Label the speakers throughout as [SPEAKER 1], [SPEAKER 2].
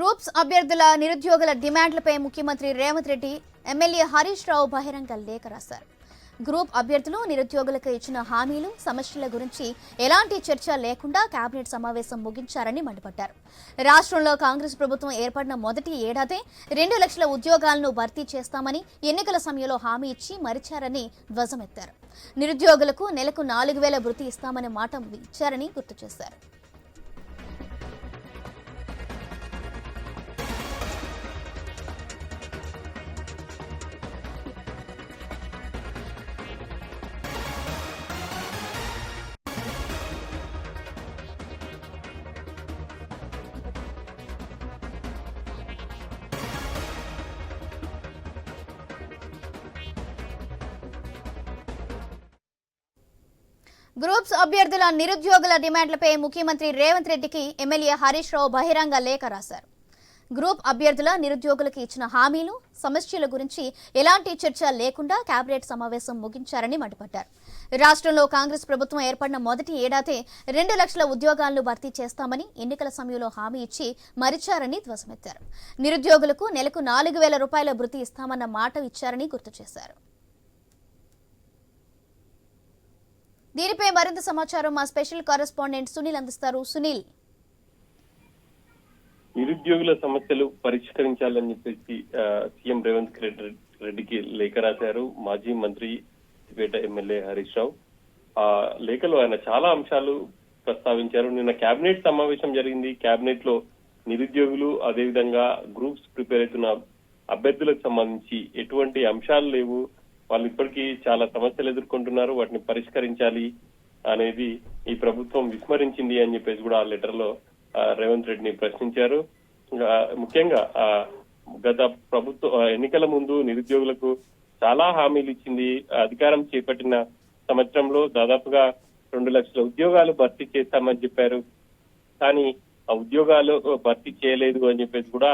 [SPEAKER 1] Groups అభ్యర్థుల నిరుద్యోగుల డిమాండ్లపై ముఖ్యమంత్రి రేవంత్ రెడ్డి ఎమ్మెల్యే హరీష్ రావు బహిరంగ లేఖ రాశారు. గ్రూప్ అభ్యర్థులు నిరుద్యోగులకు ఇచ్చిన హామీలు సమస్యల గురించి ఎలాంటి చర్చ లేకుండా కేబినెట్ సమావేశం ముగించారని మండిపడ్డారు. రాష్ట్రంలో కాంగ్రెస్ ప్రభుత్వం ఏర్పడిన మొదటి ఏడాదే 2 లక్షల ఉద్యోగాలను భర్తీ చేస్తామని ఎన్నికల సమయంలో హామీ ఇచ్చి మరిచారని ధ్వజమెత్తారు. నిరుద్యోగులకు నెలకు 4,000 భృతి ఇస్తామని మాట ఇచ్చారని గుర్తు చేశారు. గ్రూప్స్ అభ్యర్థుల నిరుద్యోగుల డిమాండ్లపై ముఖ్యమంత్రి రేవంత్ రెడ్డికి ఎమ్మెల్యే హరీష్ రావు బహిరంగ లేఖ రాశారు. గ్రూప్ అభ్యర్థుల నిరుద్యోగులకు ఇచ్చిన హామీలు సమస్యల గురించి ఎలాంటి చర్చ లేకుండా కేబినెట్ సమావేశం ముగించారని మండిపడ్డారు. రాష్ట్రంలో కాంగ్రెస్ ప్రభుత్వం ఏర్పడిన మొదటి ఏడాదే 2 లక్షల ఉద్యోగాలను భర్తీ చేస్తామని ఎన్నికల సమయంలో హామీ ఇచ్చి మరిచారని ధ్వజమెత్తారు. నిరుద్యోగులకు నెలకు 4,000 రూపాయల భృతి ఇస్తామన్న మాట ఇచ్చారని గుర్తు చేశారు. దీనిపై మరింత సమాచారం మా స్పెషల్ కరెస్పాండెంట్ సునీల్ అందిస్తారు. సునీల్,
[SPEAKER 2] నిరుద్యోగుల సమస్యలు పరిష్కరించాలని చెప్పేసి సీఎం రేవంత్ రెడ్డికి లేఖ రాశారు మాజీ మంత్రి సిద్దిపేట ఎమ్మెల్యే హరీష్ రావు. ఆ లేఖలో ఆయన చాలా అంశాలు ప్రస్తావించారు. నిన్న కేబినెట్ సమావేశం జరిగింది. కేబినెట్ లో నిరుద్యోగులు అదేవిధంగా గ్రూప్స్ ప్రిపేర్ అవుతున్న అభ్యర్థులకు సంబంధించి ఎటువంటి అంశాలు లేవు, వాళ్ళు ఇప్పటికీ చాలా సమస్యలు ఎదుర్కొంటున్నారు, వాటిని పరిష్కరించాలి అనేది ఈ ప్రభుత్వం విస్మరించింది అని చెప్పేసి కూడా ఆ లెటర్ లో రేవంత్ రెడ్డిని ప్రశ్నించారు. ముఖ్యంగా గత ప్రభుత్వ ఎన్నికల ముందు నిరుద్యోగులకు చాలా హామీలు ఇచ్చింది. అధికారం చేపట్టిన సంవత్సరంలో దాదాపుగా 2 లక్షల ఉద్యోగాలు భర్తీ చేస్తామని చెప్పారు. కానీ ఆ ఉద్యోగాలు భర్తీ చేయలేదు అని చెప్పేసి కూడా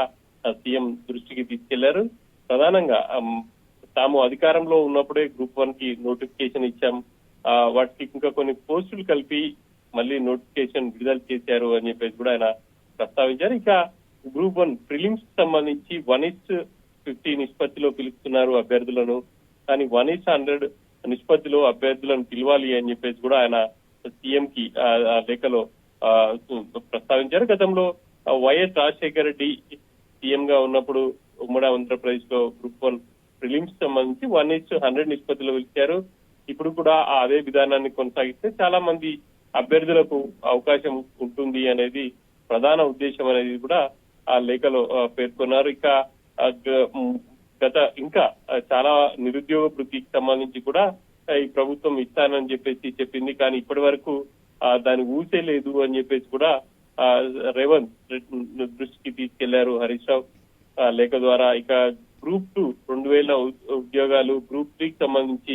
[SPEAKER 2] సీఎం దృష్టికి తీసుకెళ్లారు. ప్రధానంగా తాము అధికారంలో ఉన్నప్పుడే గ్రూప్ 1 కి నోటిఫికేషన్ ఇచ్చాం, వాటికి ఇంకా కొన్ని పోస్టులు కలిపి మళ్ళీ నోటిఫికేషన్ విడుదల చేశారు అని చెప్పేసి కూడా ఆయన ప్రస్తావించారు. ఇక గ్రూప్ 1 ప్రిలిమ్స్ సంబంధించి 1:50 నిష్పత్తిలో పిలుస్తున్నారు అభ్యర్థులను, కానీ 1:100 నిష్పత్తిలో అభ్యర్థులను పిలవాలి అని చెప్పేసి కూడా ఆయన సీఎం కి ఆ లేఖలో ప్రస్తావించారు. గతంలో వైఎస్ రాజశేఖర రెడ్డి సీఎం గా ఉన్నప్పుడు ఉమ్మడి ఆంధ్రప్రదేశ్ లో గ్రూప్ 1 ప్రిలిమ్స్ సంబంధించి 1:100 నిష్పత్తిలో పిలిచారు. ఇప్పుడు కూడా అదే విధానాన్ని కొనసాగిస్తే చాలా మంది అభ్యర్థులకు అవకాశం ఉంటుంది అనేది ప్రధాన ఉద్దేశం అనేది కూడా ఆ లేఖలో పేర్కొన్నారు. ఇక ఇంకా చాలా నిరుద్యోగ వృత్తికి సంబంధించి కూడా ఈ ప్రభుత్వం ఇస్తానని చెప్పేసి చెప్పింది, కానీ ఇప్పటి వరకు దాని ఊసే లేదు అని చెప్పేసి కూడా రేవంత్ దృష్టికి తీసుకెళ్లారు హరీష్ రావు లేఖ ద్వారా. ఇక గ్రూప్ 2 2,000 ఉద్యోగాలు, గ్రూప్ 3కి సంబంధించి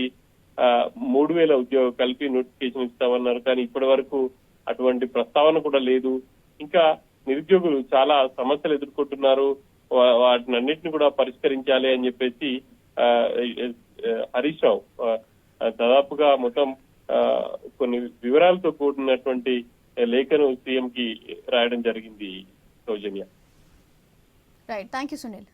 [SPEAKER 2] 3,000 ఉద్యోగం కలిపి నోటిఫికేషన్ ఇస్తామన్నారు, కానీ ఇప్పటి వరకు అటువంటి ప్రస్తావన కూడా లేదు. ఇంకా నిరుద్యోగులు చాలా సమస్యలు ఎదుర్కొంటున్నారు, వాటిని అన్నింటినీ కూడా పరిష్కరించాలి అని చెప్పేసి హరీష్ రావు దాదాపుగా మొత్తం కొన్ని వివరాలతో కూడినటువంటి లేఖను సీఎం కి రాయడం జరిగింది. Soujanya.
[SPEAKER 1] Right, thank you Sunil.